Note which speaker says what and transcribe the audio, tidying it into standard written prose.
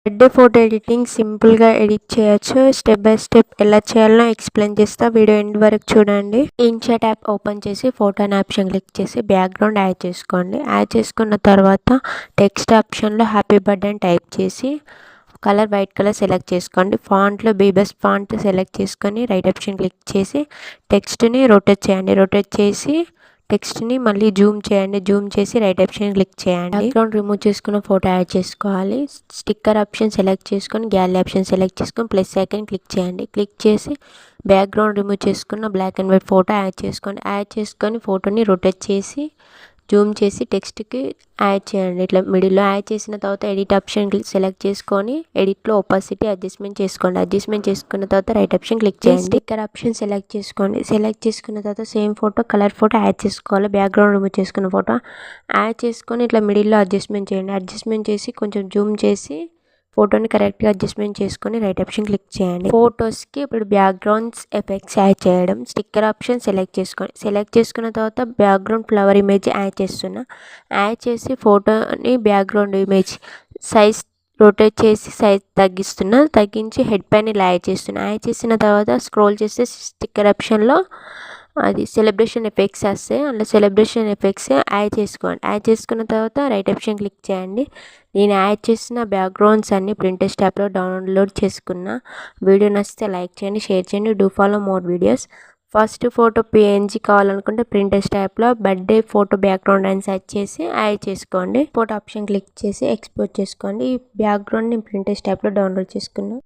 Speaker 1: Birthday photo editing సింపుల్గా edit చేయొచ్చు. Step by step ఎలా చేయాలో ఎక్స్ప్లెయిన్ చేస్తా. వీడియో ఎండ్ వరకు చూడండి. ఇన్షాట్ యాప్ ఓపెన్ చేసి ఫోటో అనే ఆప్షన్ క్లిక్ చేసి బ్యాక్గ్రౌండ్ యాడ్ చేసుకోండి. యాడ్ చేసుకున్న తర్వాత టెక్స్ట్ ఆప్షన్లో హ్యాపీ బర్త్డే అని టైప్ చేసి కలర్ వైట్ కలర్ సెలెక్ట్ చేసుకోండి. ఫాంట్లో బీబెస్ట్ ఫాంట్ సెలెక్ట్ చేసుకొని రైట్ ఆప్షన్ క్లిక్ చేసి టెక్స్ట్ని రొటేట్ చేయండి. రొటేట్ చేసి టెక్స్ట్ని మళ్ళీ జూమ్ చేయండి. జూమ్ చేసి రైట్ ఆప్షన్ క్లిక్ చేయండి. బ్యాక్గ్రౌండ్ రిమూవ్ చేసుకున్న ఫోటో యాడ్ చేసుకోవాలి. స్టిక్కర్ ఆప్షన్ సెలెక్ట్ చేసుకొని గ్యాలరీ ఆప్షన్ సెలెక్ట్ చేసుకొని ప్లస్ ఐకాన్ క్లిక్ చేయండి. క్లిక్ చేసి బ్యాక్గ్రౌండ్ రిమూవ్ చేసుకున్న black and white photo add చేసుకోండి. యాడ్ చేసుకొని ఫోటోని రొటేట్ చేసి జూమ్ చేసి టెక్స్ట్కి యాడ్ చేయండి. ఇట్లా మిడిల్లో యాడ్ చేసిన తర్వాత ఎడిట్ ఆప్షన్ సెలెక్ట్ చేసుకొని ఎడిట్లో ఒపాసిటీ అడ్జస్ట్మెంట్ చేసుకోండి. అడ్జస్ట్మెంట్ చేసుకున్న తర్వాత రైట్ ఆప్షన్ క్లిక్ చేయండి. స్టిక్కర్ ఆప్షన్ సెలెక్ట్ చేసుకోండి. సెలెక్ట్ చేసుకున్న తర్వాత same photo colour photo add చేసుకోవాలి. బ్యాక్గ్రౌండ్ రిమూవ్ చేసుకున్న ఫోటో యాడ్ చేసుకొని ఇట్లా మిడిల్లో అడ్జస్ట్మెంట్ చేయండి. అడ్జస్ట్మెంట్ చేసి కొంచెం జూమ్ చేసి ఫోటోని కరెక్ట్గా అడ్జస్ట్మెంట్ చేసుకొని రైట్ ఆప్షన్ క్లిక్ చేయండి. ఫొటోస్కి ఇప్పుడు బ్యాక్గ్రౌండ్స్ ఎఫెక్ట్స్ యాడ్ చేయడం. స్టిక్కర్ ఆప్షన్ సెలెక్ట్ చేసుకోండి. సెలెక్ట్ చేసుకున్న తర్వాత బ్యాక్గ్రౌండ్ ఫ్లవర్ ఇమేజ్ యాడ్ చేస్తున్నా. యాడ్ చేసి ఫోటోని బ్యాక్గ్రౌండ్ ఇమేజ్ సైజ్ రొటేట్ చేసి సైజ్ తగ్గిస్తున్నా. తగ్గించి హెడ్ పైన ఇలా యాడ్ చేస్తున్నా. యాడ్ చేసిన తర్వాత స్క్రోల్ చేస్తే స్టిక్కర్ ఆప్షన్లో అది సెలబ్రేషన్ ఎఫెక్ట్స్ వస్తాయి. అందులో సెలబ్రేషన్ ఎఫెక్ట్స్ యాడ్ చేసుకోండి. యాడ్ చేసుకున్న తర్వాత రైట్ ఆప్షన్ క్లిక్ చేయండి. నేను యాడ్ చేసిన బ్యాక్గ్రౌండ్స్ అన్ని ప్రింటెస్ట్ యాప్లో డౌన్లోడ్ చేసుకున్నా. వీడియో నచ్చితే లైక్ చేయండి, షేర్ చేయండి. Do follow more videos. First photo PNG కావాలనుకుంటే ప్రింటెస్ట్ యాప్లో బర్త్డే ఫోటో బ్యాక్గ్రౌండ్ అని సెర్చ్ చేసి యాడ్ చేసుకోండి. ఫోటో ఆప్షన్ క్లిక్ చేసి ఎక్స్పోర్ట్ చేసుకోండి. ఈ బ్యాక్గ్రౌండ్ నేను ప్రింటెస్ట్ యాప్లో డౌన్లోడ్ చేసుకున్నా.